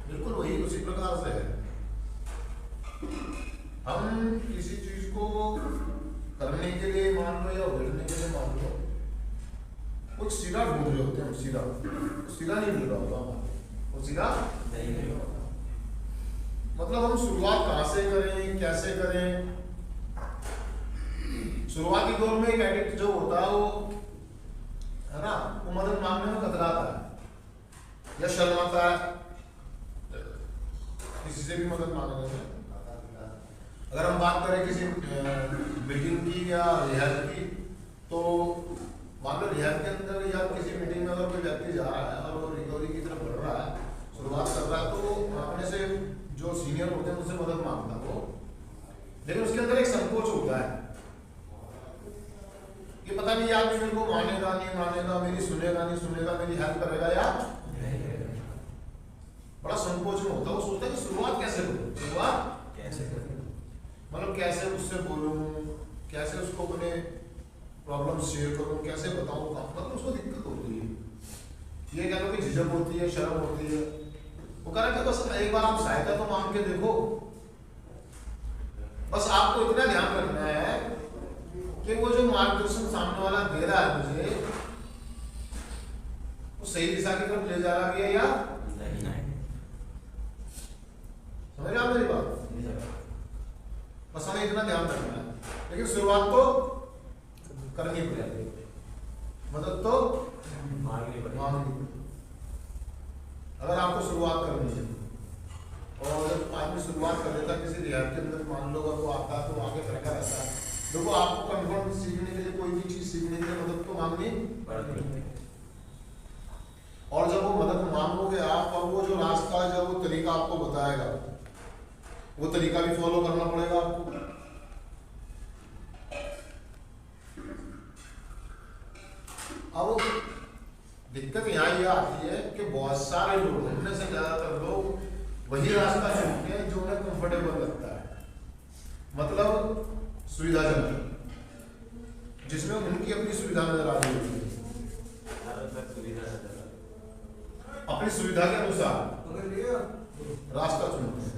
बिल्कुल वही उसी प्रकार से है। हम किसी चीज को करने के लिए मान लो या उगड़ने के लिए मान लो, कुछ सिरा ढूंढ रहे होते हैं, सिरा नहीं मिल रहा होता, वो सिरा नहीं होता। मतलब हम शुरुआत कहाँ से करें, कैसे करें। शुरुआती दौर में एक एडिक्ट जो होता है वो है ना, वो मदद मांगने में कतराता है या शर्माता है किसी से भी मदद मांगने से। अगर हम बात करें किसी मीटिंग की या रिहर्सल की, तो मान लो रिहर्सल के अंदर या किसी मीटिंग में अगर कोई व्यक्ति जा रहा है और वो रिकवरी की तरफ बढ़ रहा है, शुरुआत कर रहा है, तो अपने से जो सीनियर होते हैं उनसे मदद मांगता है वो, लेकिन उसके अंदर एक संकोच होता है कि पता नहीं यार मेरे को मानेगा नहीं मानेगा, मेरी सुनेगा नहीं सुनेगा, मेरी हेल्प करेगा या बड़ा संकोच में होता है। वो सोचता है कि शुरुआत कैसे करूं, मतलब कैसे उससे बोलूं, कैसे उसको अपने प्रॉब्लम शेयर करूं, कैसे बताऊं, मतलब उसको दिक्कत होती है। ये कह लो कि झिझक होती है, शर्म होती है। वो कह रहा है कि बस एक बार आप सहायता तो मांग के देखो, बस आपको इतना ध्यान रखना है कि वो जो मार्गदर्शन सामने वाला दे रहा है मुझे, वो सही दिशा की तरफ ले जा रहा है या नहीं। समझ रहे आप मेरी बात? बस हमें इतना ध्यान रखना है, लेकिन शुरुआत तो करनी पड़ेगी, मदद तो मांगनी पड़ेगी। अगर आपको शुरुआत करनी है और जब आदमी शुरुआत कर देता किसी रिहर्सल के अंदर, मान लो अगर वो आता है तो आगे करता रहता है। देखो आपको कंफर्म सीखने के लिए, कोई भी चीज सीखने के लिए मदद तो मांगनी पड़ती है। और जब वो मदद मांगोगे आप, और वो जो रास्ता है, जब वो तरीका आपको बताएगा, वो तरीका भी फॉलो करना पड़ेगा आपको। अब दिक्कत यहाँ ये आती है कि बहुत सारे लोग, उनमें से ज्यादातर लोग वही रास्ता चुनते हैं जो उन्हें कंफर्टेबल लगता है, मतलब सुविधाजनक, जिसमें उनकी अपनी सुविधा नजर आ रही होती है, अपनी सुविधा के अनुसार रास्ता चुनते हैं।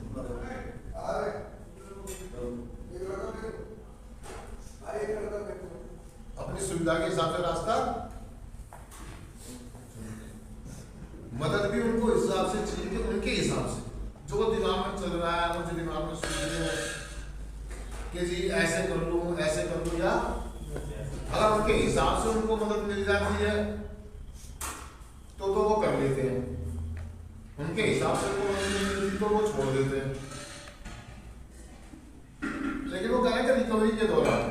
अपनी सुविधा के हिसाब से रास्ता, मदद भी उनको हिसाब से चाहिए कि उनके हिसाब से जो दिमाग में चल रहा है, मुझे दिमाग में सोच रहे हैं कि जी ऐसे कर लूं या अगर उनके हिसाब से उनको मदद मिल जाती है तो वो कर लेते हैं, उनके हिसाब से वो मदद नहीं मिलती तो वो छोड़ देते हैं। लेकिन वो कहें कि रिकवरी के दौरान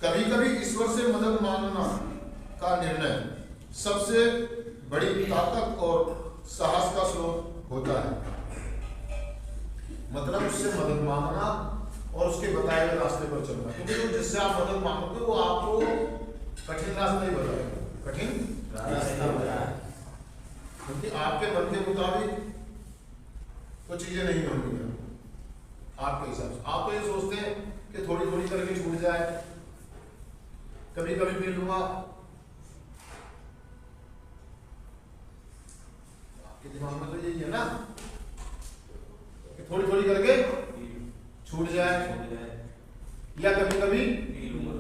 कभी कभी ईश्वर से मदद मांगना का निर्णय सबसे बड़ी ताकत और साहस का स्रोत होता है। मतलब उससे मदद मांगना और उसके बताए हुए रास्ते पर चलना, क्योंकि तो जिससे आप मदद मांगोगे वो आपको कठिन रास्ता ही बताएगा, कठिन रास्ता बताएगा, क्योंकि आपके मन के मुताबिक वो चीजें नहीं होंगी आपके हिसाब से। आप तो ये सोचते हैं कि थोड़ी थोड़ी करके छूट जाए, कभी कभी पी लूंगा, आपके दिमाग में तो यही है ना कि थोड़ी थोड़ी करके छूट जाए या कभी कभी पी लूंगा।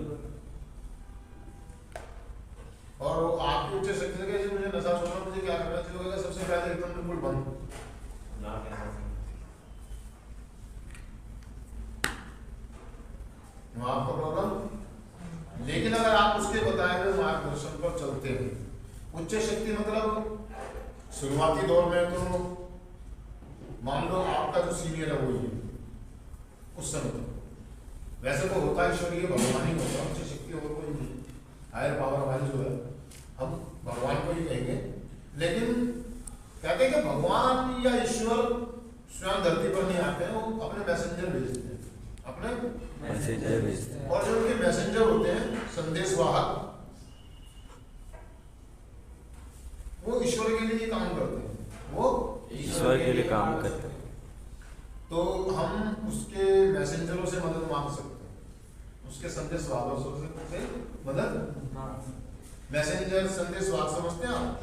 और आपकी उच्च शक्ति से मुझे नशा छोड़ना, मुझे क्या करना चाहिए, सबसे पहले एकदम बिल्कुल बंद ना आपका प्रॉब्लम। लेकिन अगर आप उसके बताए हुए मार्गदर्शन पर चलते हैं, उच्च शक्ति मतलब शुरुआती दौर में तो मान लो आपका जो सीनियर है वही है उस समय, वैसे तो होता है ईश्वरीय भगवान ही होता है, उच्च शक्ति और कोई नहीं, हायर पावर हमारी जो है हम भगवान को ही कहेंगे। लेकिन कहते हैं कि भगवान या ईश्वर स्वयं धरती पर नहीं आते हैं, वो अपने मैसेंजर भेजते हैं, अपने मैसेंजर भेजते हैं। और जो उनके मैसेंजर होते हैं, संदेशवाहक, वो ईश्वर के लिए काम करते हैं, वो ईश्वर के लिए काम करते हैं। तो हम उसके मैसेंजरों से मदद मांग सकते हैं, उसके संदेश वाहक से मदद, मैसेंजर संदेश वाहक समझते हैं आप?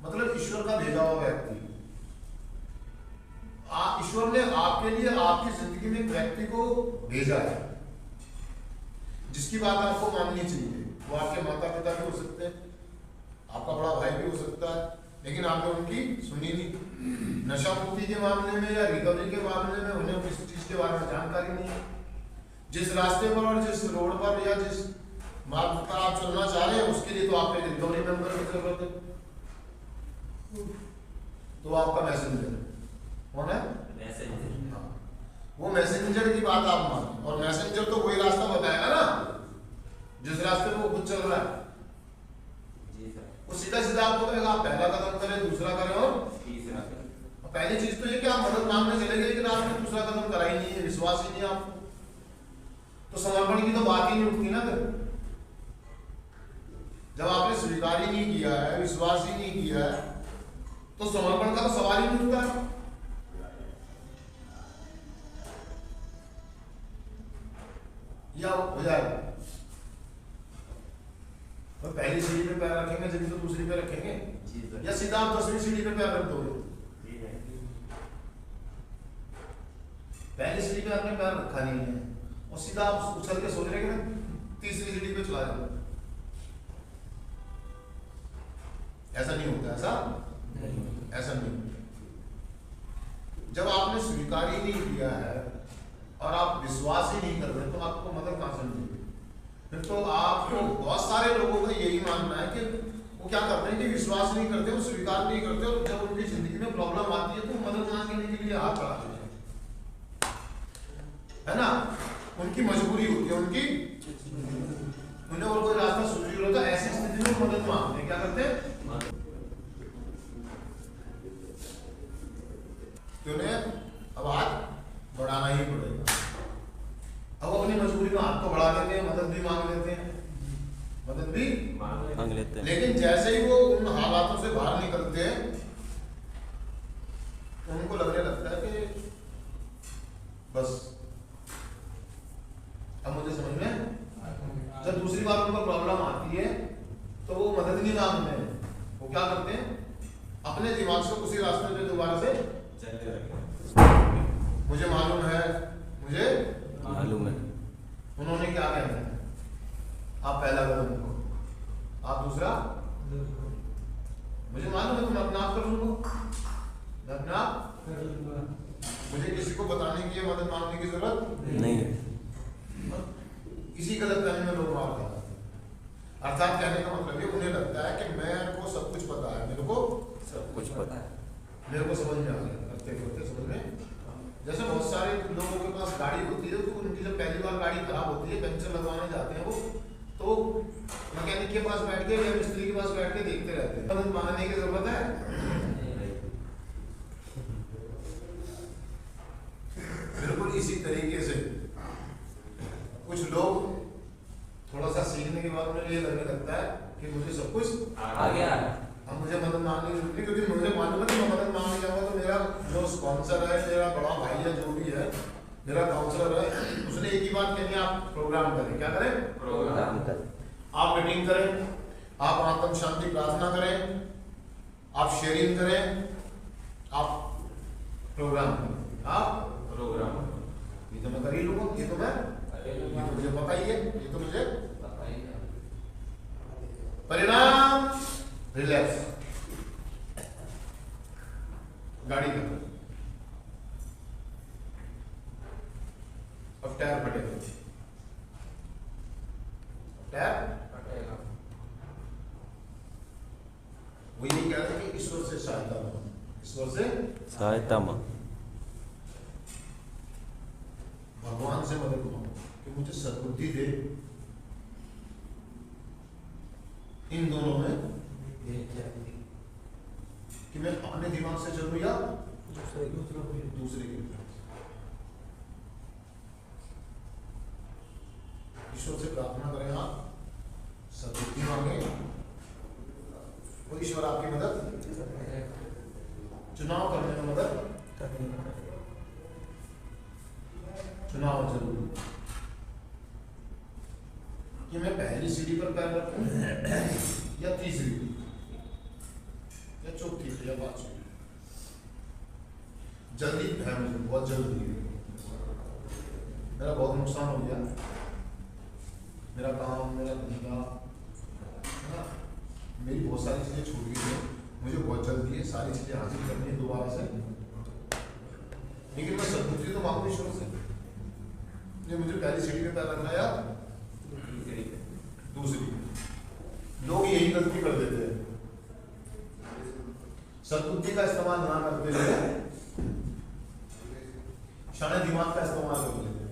मतलब ईश्वर का भेजा हुआ व्यक्ति। ईश्वर ने आपके लिए आपकी जिंदगी में एक व्यक्ति को भेजा है जिसकी बात आपको माननी चाहिए। वो आपके माता पिता भी हो सकते हैं, आपका बड़ा भाई भी हो सकता है, लेकिन आपने उनकी सुनी नहीं। नशा मुक्ति के मामले में या रिकवरी के मामले में उन्हें किसी चीज के बारे में जानकारी नहीं है। जिस रास्ते पर और जिस रोड पर या जिस मार्ग पर आप चलना चाह रहे हैं उसके लिए तो आपको रिकवरी मेंबर की जरूरत है। तो आपका मैसेंजर कौन है? मैसेंजर। वो मैसेंजर की बात आप माने, और मैसेंजर तो वही रास्ता बताएगा ना जिस रास्ते में वो खुद चल रहा है। वो सीधा सीधा आपको कहेगा आप पहला कदम करें, दूसरा करें और तीसरा करें। पहली चीज तो ये कि आप मदद मांगने चले गए लेकिन आपने दूसरा कदम करा ही नहीं है, विश्वास ही नहीं आपको, तो समर्पण की तो बात ही नहीं उठती ना। जब आपने स्वीकार ही नहीं किया है, विश्वास ही नहीं किया है, तो समर्पण का तो सवाल ही नहीं उठता। या हो जाएगा तो पहली सीढ़ी पे पैर रखेंगे जब तो दूसरी पे रखेंगे, या सीधा आप 10वीं सीढ़ी पे पैर रख दोगे? पहली सीढ़ी पे आपने पैर रखा नहीं है और सीधा आप उछल के सोच रहे हैं कि मैं तीसरी सीढ़ी पे चला जाऊं। ऐसा नहीं होता, ऐसा नहीं होता। जब आपने स्वीकार ही नहीं किया है और आप विश्वास ही नहीं कर रहे तो आपको मदद कहां से मिलेगी? फिर तो आपको बहुत सारे लोगों का यही मानना है कि वो क्या करते हैं कि विश्वास नहीं करते, वो स्वीकार नहीं करते, और जब उनकी जिंदगी में प्रॉब्लम आती है तो मदद मांगने के लिए हाथ बढ़ा देते हैं, है ना? उनकी मजबूरी होती है, उन्हें और कोई रास्ता सूझ नहीं होता, ऐसी स्थिति में मदद मांगते हैं। क्या करते हैं? अब हाथ बढ़ाना ही पड़ेगा। अब अपनी मजबूरी में हाथ को बढ़ा देते हैं, मदद भी मांग लेते हैं, लेकिन जैसे ही वो उन हालातों से बाहर निकलते हैं उनको लगने लगता है कि बस अब मुझे समझ में। जब दूसरी बार उनको प्रॉब्लम आती है तो वो मदद नहीं मांगते हैं, वो क्या करते हैं? अपने दिमाग से उसी रास्ते पे दोबारा से चलते रहते हैं। मुझे मालूम है उन्होंने क्या कहना है, आप पहला कदम करो, आप दूसरा, मुझे मालूम है, मैं अपना आप कर लूंगा, मैं अपना आप, मुझे किसी को बताने की मदद मांगने की जरूरत नहीं है। इसी गलतफहमी में लोग मार जाते हैं। अर्थात कहने का मतलब ये, उन्हें लगता है कि मेरे को सब कुछ पता है, मेरे को सब कुछ पता है, मेरे को समझ में आ गया, करते करते समझ में। जैसे बहुत सारे लोगों के पास गाड़ी होती है तो उनकी जब पहली बार गाड़ी खराब होती है, पंचर लगवाने जाते हैं वो, तो मैकेनिक के पास बैठ के या मिस्त्री के पास बैठ के देखते रहते हैं। मदद मांगने की जरूरत है? बिल्कुल इसी तरीके से कुछ लोग थोड़ा सा सीखने के बाद उन्हें ये लगने लगता है कि मुझे सब कुछ आ गया, अब मुझे मदद मांगने की जरूरत नहीं, क्योंकि मुझे मालूम है कि मैं मदद मांगने जाऊंगा तो मेरा जो स्पॉन्सर है, मेरा बड़ा भाई है, जो भी है, मेरा काउंसलर है, उसने एक ही बात कहनी है, आप प्रोग्राम करें। क्या करें? प्रोग्राम करें। आप मीटिंग करें, आप आत्म शांति प्रार्थना करें, आप शेयरिंग करें, आप प्रोग्राम करें, आप प्रोग्राम करें। ये तो मैं कर ही लूंगा, ये तो मुझे पता ही है, ये तो मुझे पता ही है। परिणाम रिलैक्स, गाड़ी का अब टायर फटेगा, वो ये कह रहे हैं कि ईश्वर से सहायता मांगो, ईश्वर से सहायता मांगो, भगवान से मदद मांगो कि मुझे सद्बुद्धि दे। इन दोनों में कि मैं अपने दिमाग से चलूं या दूसरे के। ईश्वर से प्रार्थना करें, आप सद्बुद्धि मांगे, वो ईश्वर आपकी मदद, चुनाव करने में मदद, चुनाव जरूरी। कि मैं पहली सीढ़ी पर पैर रखूं या तीसरी या चौथी या पांचवी। जल्दी है, मुझे बहुत जल्दी है, मेरा बहुत नुकसान हो गया, मेरा काम, मेरा धंधा, है ना, मेरी बहुत सारी चीजें छूट गई हैं, मुझे बहुत जल्दी है, सारी चीजें हासिल करनी है दोबारा से। लेकिन मैं सदबुद्धि तो मांगू ईश्वर से, जो मुझे पहली सीढ़ी पे पैर रखना या दूसरी। लोग यही गलती कर देते हैं, सदबुद्धि का इस्तेमाल ना करते हुए शाने दिमाग का इस्तेमाल कर लेते हैं।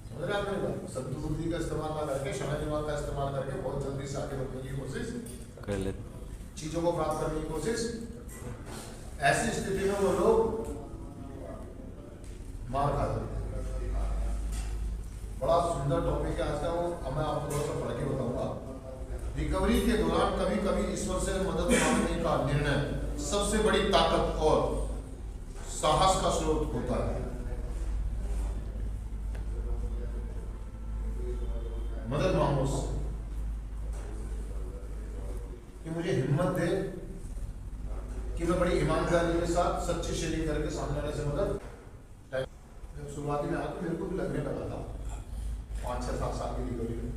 समझ रहे आपने बात? सदबुद्धि का इस्तेमाल ना करके शाने दिमाग का इस्तेमाल करके बहुत जल्दी से आगे बढ़ने की कोशिश कर लेते, चीजों को प्राप्त करने की कोशिश। ऐसी स्थिति में वो लोग मार खा जाते हैं। बड़ा सुंदर टॉपिक है आज का, वो मैं आपको थोड़ा सा पढ़ के बताऊंगा। रिकवरी के दौरान कभी कभी ईश्वर से मदद मांगने का निर्णय सबसे बड़ी ताकत और साहस का स्रोत होता है। मदद मांगो उससे कि मुझे हिम्मत दे कि मैं बड़ी ईमानदारी के साथ सच्ची शेयरिंग करके सामने वाले से मदद। जब शुरुआती में आया तो मेरे को भी लगने लगा था 5-6-7 साल की रिकवरी में,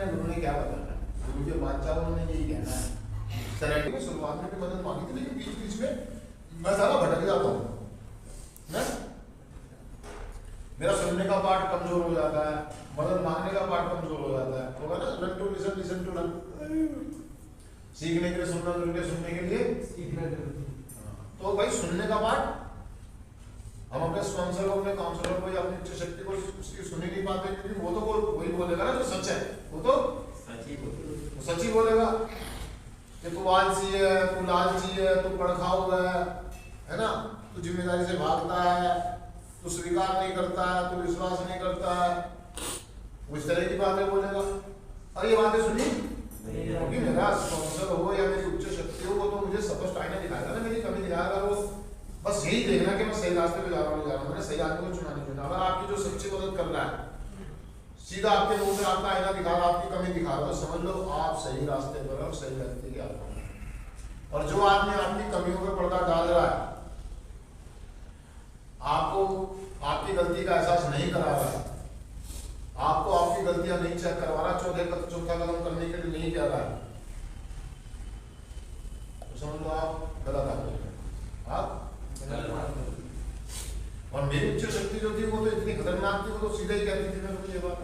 उन्होंने क्या बताना, गुरु के बादशाह उन्होंने यही कहना है। सरेंडर में शुरुआत में भी मदद मांगी थी, लेकिन बीच बीच में मैं सारा भटक जाता हूँ ना, मेरा सुनने का पार्ट कमजोर हो जाता है, मदद मांगने का पार्ट कमजोर हो जाता है। होगा ना, learn to listen, listen to learn. सीखने के लिए सुनना जरूरी है, सुनने के लिए सीखना जरूरी है। तो भाई सुनने का पार्ट हम अपने स्पॉन्सर को, अपने काउंसलर को या अपनी इच्छा शक्ति को उसकी सुन नहीं पाते, क्योंकि वो तो वही बोलेगा ना जो सच है, वो तो सच ही बोलेगा कि तू आलसी है, तू लालची है, तू पड़खा हुआ है ना, तू जिम्मेदारी से भागता है, तू स्वीकार नहीं करता है, तू विश्वास नहीं करता है, वो इस तरह की बातें बोलेगा। और ये बातें सुनी, क्योंकि मेरा स्पॉन्सर हो या मेरी उच्च शक्ति हो, वो तो मुझे स्पष्ट आईना दिखाएगा ना, मेरी कमी दिखाएगा। वो बस यही देखना कि मैं सही रास्ते पे जा रहा हूँ, मैंने सही आदमी को चुना नहीं चुना। अगर आपकी जो सच्ची मदद कर रहा है सीधा आपके मुंह में आपका आईना दिखा रहा, आपकी कमी दिखा रहा, तो समझ लो आप सही रास्ते पर और सही व्यक्ति के आप। और जो आदमी आपकी कमियों पर पर्दा डाल रहा है, आपको आपकी गलती का एहसास नहीं करा रहा है, आपको आपकी गलतियां नहीं चेक करवा रहा, चौथा कदम करने के लिए नहीं कह रहा है, तो समझ लो आप गलत आदमी हैं, आप गलत। और मेरी उच्च शक्ति जो थी वो तो इतनी खतरनाक थी, वो तो सीधा ही कहती थी मेरे को ये बात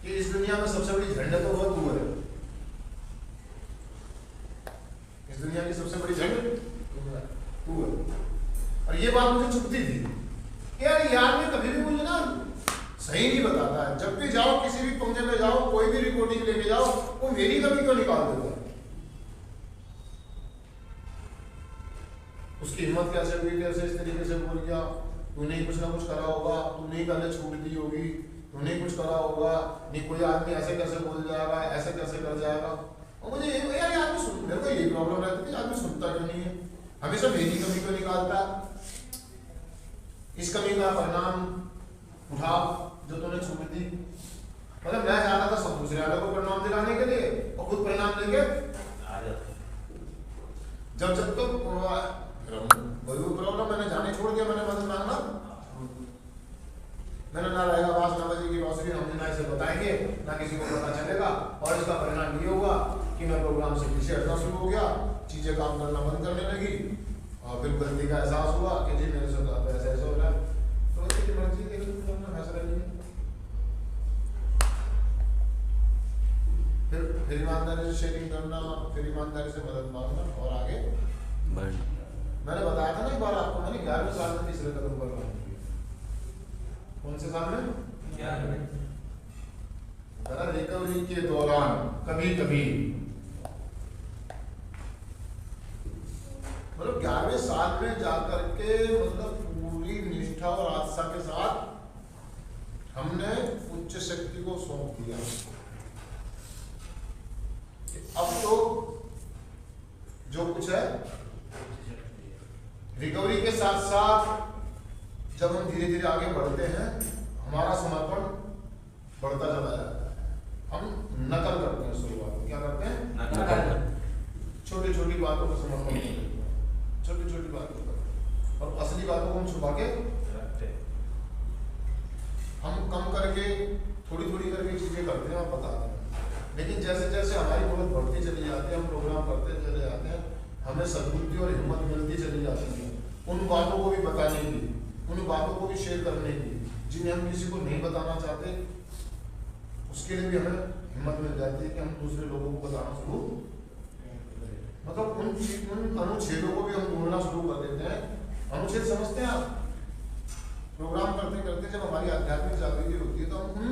कि इस दुनिया में सबसे बड़ी झंड तो बहुत दूर है, इस दुनिया की सबसे बड़ी झंड तू है। और ये बात मुझे चुभती थी कि यार मैं कभी भी मुझे ना सही नहीं बताता है, जब भी जाओ किसी भी पंगे में जाओ, कोई भी रिपोर्टिंग लेके जाओ, वो मेरी कमी को निकाल देता है। उसकी हिम्मत कैसे हुई, कैसे इस तरीके से बोल गया, तूने ही कुछ ना कुछ करा होगा, तूने ही पहले छूट दी होगी, तूने कुछ करा होगा, नहीं कोई आदमी ऐसे कैसे बोल जाएगा, ऐसे कैसे कर जाएगा। और मुझे यार आदमी सुन, मेरे को यही प्रॉब्लम रहती थी, आदमी सुनता क्यों नहीं है, हमेशा मेरी कमी को निकालता है। इस कमी का परिणाम उठा जो तूने छूट दी। मतलब मैं चाहता था सब दूसरे वालों को परिणाम दिलाने के लिए और खुद परिणाम लेके जब तो प्रॉब्लम मैंने जाने छोड़ दिया, मैंने मदद मांगना मैंने ना रहेगा, बास 9 बजे की रोशनी हम ना इसे बताएंगे, ना किसी को पता चलेगा। और इसका परिणाम ये होगा कि मैं प्रोग्राम से पीछे हटना शुरू हो गया, चीजें काम करना बंद करने लगी, और फिर गलती का एहसास हुआ कि जी मेरे से ऐसा ऐसा हो रहा है। तो इसकी मर्जी के लिए अपना फैसला लिया, फिर ईमानदारी से शेयरिंग करना, फिर ईमानदारी से मदद मांगना और आगे बढ़ना। मैंने बताया था ना एक बार आपको, मैंने 11वें साल में तीसरे कदम पर रहा। कौन से साल में? 11वें। रिकवरी के दौरान कभी कभी मतलब 11वें साल में जाकर के मतलब पूरी निष्ठा और आस्था के साथ हमने उच्च शक्ति को सौंप दिया। अब तो जो कुछ है रिकवरी के साथ साथ जब हम धीरे धीरे आगे बढ़ते हैं हमारा समर्पण बढ़ता चला जाता है। हम नकल करते हैं शुरुआत में, क्या करते हैं? नकल। छोटी छोटी बातों को समर्पण करते हैं, छोटी छोटी बातों को, और असली बातों को हम छुपा के रखते हैं। हम कम करके थोड़ी थोड़ी करके चीजें करते हैं और बताते हैं, लेकिन जैसे जैसे हमारी ग्रोथ बढ़ती चली जाती है, हम प्रोग्राम करते चले जाते हैं, हमें सद्बुद्धि और हिम्मत मिलती चली जाती है उन बातों को भी बताने की, उन बातों को भी शेयर करने की जिन्हें हम किसी को नहीं बताना चाहते। उसके लिए भी हमें हिम्मत मिल जाती है कि हम दूसरे लोगों को बताना शुरू, मतलब उन अनुच्छेदों को भी हम ढूंढना शुरू कर देते हैं। अनुच्छेद समझते हैं आप? प्रोग्राम करते करते जब हमारी आध्यात्मिक जागृति होती है तो हम उन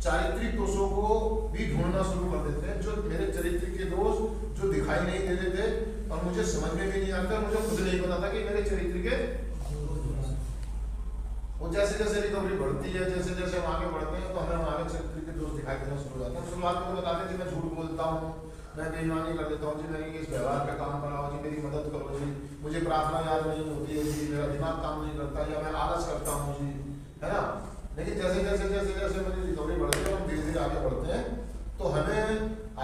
चारित्रिक दोषों को भी ढूंढना शुरू कर देते हैं, जो मेरे चरित्र के दोष जो दिखाई नहीं दे रहे थे और मुझे समझ में भी नहीं आता, मुझे खुद नहीं पता था कि मेरे चरित्र के। वो जैसे जैसे रिकवरी बढ़ती है, जैसे जैसे हम आगे बढ़ते हैं तो हमें हमारे चरित्र के दोष दिखाई देना शुरू हो जाते हैं। शुरुआत में बताते हैं जी मैं झूठ बोलता हूँ, मैं बेईमानी कर देता हूँ जी, मैं इस व्यवहार पे काम कर रहा हूँ जी, मेरी मदद करो जी, मुझे प्रार्थना याद नहीं होती है जी, मेरा दिमाग काम नहीं करता, या मैं आलस करता हूँ जी, है ना। लेकिन जैसे जैसे जैसे जैसे मेरी रिकवरी बढ़ती है, हम धीरे धीरे आगे बढ़ते हैं तो हमें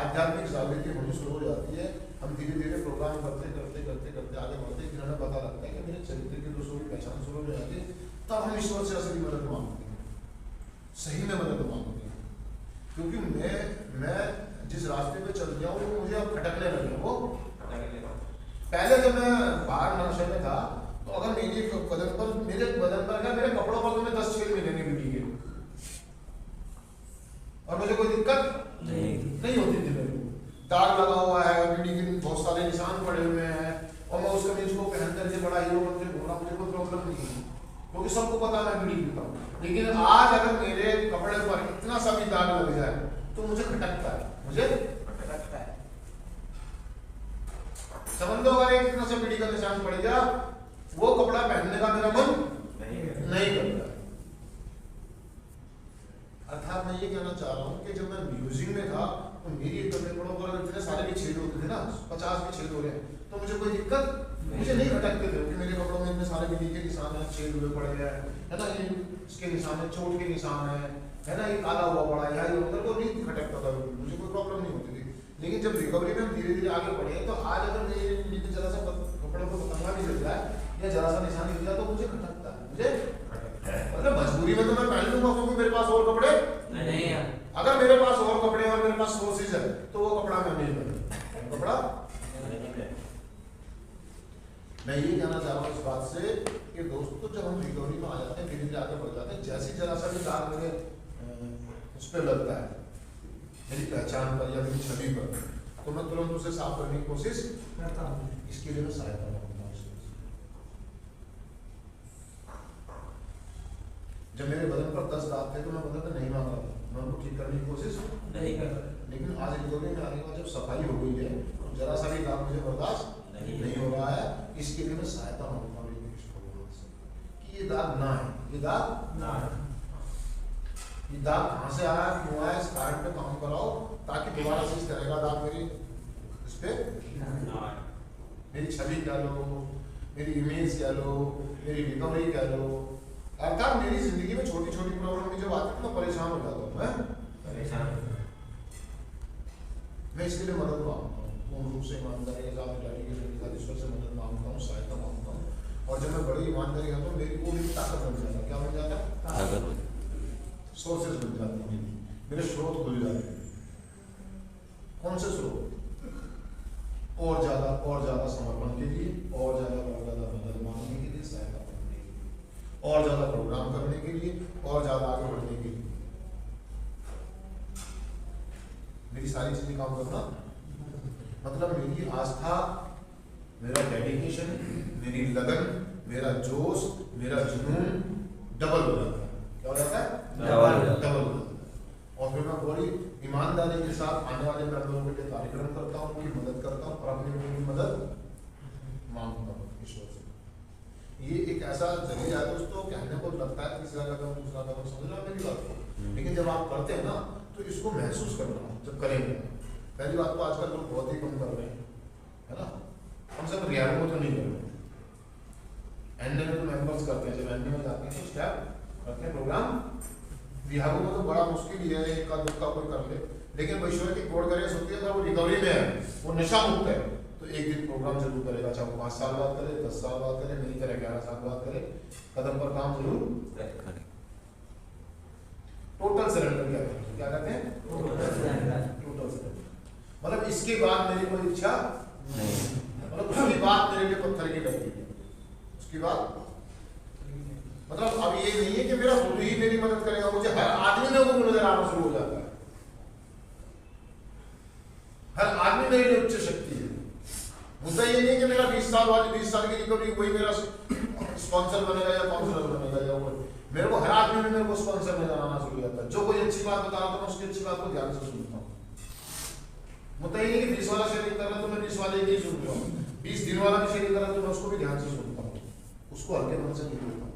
आध्यात्मिक जागृति होनी शुरू हो जाती है। हम धीरे धीरे प्रोग्राम करते करते करते करते आगे बढ़ते हैं, हमें पता लगता है कि मेरे चरित्र के दोषों की पहचान शुरू हो जाती है। तब हम ईश्वर से असली मदद मांगते हैं, सही में मदद मांगते हैं, क्योंकि मैं जिस रास्ते पे चल गया हूँ वो मुझे अब खटकने लगे। वो पहले जब मैं बाहर नशे में था तो अगर मेरे बदन पर क्या मेरे कपड़ों पर में 10 छेद मिलेंगे बीड़ी के, और मुझे कोई दिक्कत नहीं होती थी। मेरे दाग लगा हुआ है, बीड़ी के बहुत सारे निशान पड़े हुए हैं, और मैं उस कमीज को पहन करके बड़ा हीरो बन के घूम रहा, मुझे कोई प्रॉब्लम नहीं है, क्योंकि सबको पता मैं बीड़ी पीता हूँ। लेकिन आज अगर मेरे कपड़े पर इतना सा भी दाग लग जाए तो मुझे खटकता है, मुझे खटकता है। समझ लो अगर एक इतना सा बीड़ी का निशान पड़ गया, वो कपड़ा पहनने का मेरा मन नहीं करता। अर्थात मैं ये कहना चाह रहा हूँ कि जब मैं म्यूजिक में था तो मेरी कपड़ों पर इतने सारे भी छेद होते थे ना, 50 भी छेद हो रहे हैं, तो मुझे कोई दिक्कत मुझे नहीं खटकते थे कि मेरे कपड़ों में इतने सारे बीड़ी के निशान है, छेद हुए पड़े हैं, है ना, ये इसके निशान है, चोट के निशान है ना, ये काला हुआ पड़ा है, ये अंदर को नहीं खटकता था, मुझे कोई प्रॉब्लम नहीं होती थी। लेकिन जब रिकवरी में हम धीरे धीरे आगे बढ़े तो आज अगर मेरे जरा सा कपड़ों को पतंगा भी लग जाए या जरा सा निशान मिल जाए तो मुझे खटकता है, मुझे मतलब मजबूरी में तो मैं पहन लूंगा क्योंकि मेरे पास और कपड़े नहीं है। अगर मेरे पास और कपड़े और मेरे पास सोर्सेज है तो वो कपड़ा मैं नहीं पहनूंगा, कपड़ा। मैं ये कहना चाह रहा हूँ इस बात से कि दोस्तों जब हम रिकवरी में आ जाते हैं, धीरे धीरे आगे बढ़ जाते हैं, जैसे जरा सा भी दाग मेरे उस पर लगता है, मेरी पहचान पर या मेरी छवि पर, तो मैं तुरंत उसे साफ करने की कोशिश करता हूँ। इसके लिए मैं सहायता मांगता हूँ। जब मेरे बदन पर 10 दाग थे तो मैं बदन पर नहीं मांग रहा था, मैं उनको ठीक करने की कोशिश नहीं कर रहा। लेकिन आज रिकवरी में आने के बाद जब सफाई हो गई है, जरा सा भी दाग मुझे बर्दाश्त नहीं हो रहा है, इसके लिए मैं सहायता मांगता हूँ कि ये दाग ना है, ये दाग ना है, ये दाग कहाँ से आया, क्यों आया, इस कारण पे काम कराओ ताकि दोबारा से इस तरह का दाग मेरी इस पे मेरी छवि कह लो, मेरी इमेज कह लो, मेरी रिकवरी कह लो। अर्थात मेरी जिंदगी में छोटी छोटी प्रॉब्लम भी जब आती है तो मैं परेशान हो जाता हूँ, मैं इसके लिए मदद मांगता हूँ, पूर्ण रूप से ईमानदारी के साथ डेडिकेशन के साथ ईश्वर से मदद मांगता हूँ, सहायता मांगता हूँ। और जब मैं बड़ी ईमानदारी करता हूँ मेरी वो मेरी ताकत बन जाता है। क्या बन जाता है? सोर्सेज बन जाती है, मेरे स्रोत खुल जाते हैं। कौन से स्रोत? और ज्यादा समर्पण के लिए, और ज्यादा मदद मांगने के लिए, सहायता करने के लिए, और ज्यादा प्रोग्राम करने के लिए, और ज्यादा आगे बढ़ने के लिए। मेरी सारी चीजें काम करना मतलब मेरी आस्था, मेरा डेडिकेशन, मेरी लगन, मेरा जोश, मेरा जुनून डबल हो जाता है। क्या हो जाता है? डबल हो जाता है। और फिर मैं बड़ी ईमानदारी के साथ आने वाले मेंबरों के लिए कार्यक्रम करता हूँ, उनकी मदद करता हूँ और अपनी उनकी मदद मांगता हूँ ईश्वर से। ये एक ऐसा जरिया है दोस्तों, कहने को लगता है तीसरा कदम दूसरा कदम, समझ रहे हो मेरी बात को, लेकिन जब आप करते हैं ना तो इसको महसूस करना जब करेंगे। पहली बात तो आजकल लोग बहुत ही कम कर रहे हैं, है ना, हम सब रियारों को तो नहीं कर रहे, एंड में तो मेंबर्स करते हैं, जब एंड में जाते हैं तो स्टेप करते हैं प्रोग्राम। बिहार में तो बड़ा मुश्किल ही है, एक का दुक्का कोई कर ले, लेकिन वैश्विक की कोड करें सोचती है अगर वो रिकवरी में है, वो नशा मुक्त है, तो एक दिन प्रोग्राम जरूर करेगा, चाहे वो 5 साल बाद करे, 10 साल बाद करे, नहीं करे 11 साल बाद करे, कदम पर काम जरूर करें। टोटल सरेंडर क्या कहते हैं? Total surrender. मतलब इसके बाद मेरी कोई इच्छा नहीं, मतलब उसकी बात मेरे लिए पत्थर की लगती है, उसकी बात मतलब अब ये नहीं है कि मेरा खुद ही मेरी मदद करेगा, मुझे हर आदमी में वो नजर आना शुरू हो जाता है, हर आदमी मेरे लिए उच्च शक्ति है। मुद्दा ये नहीं कि मेरा 20 साल वाली 20 साल की रिकवरी वही मेरा स्पॉन्सर बनेगा या काउंसलर बनेगा या वो, मेरे को हर आदमी में मेरे को स्पॉन्सर नजर आना शुरू हो जाता है। जो कोई अच्छी बात बता रहा था मैं उसकी अच्छी बात को ध्यान से सुनता हूँ। मुद्दा ये नहीं कि 20 वाला शेयरिंग कर रहा तो मैं 20 वाले ही नहीं सुन रहा हूँ, 20 दिन वाला भी शेयरिंग कर रहा तो मैं उसको भी ध्यान से सुनता हूँ, उसको हल्के मन से नहीं लेता।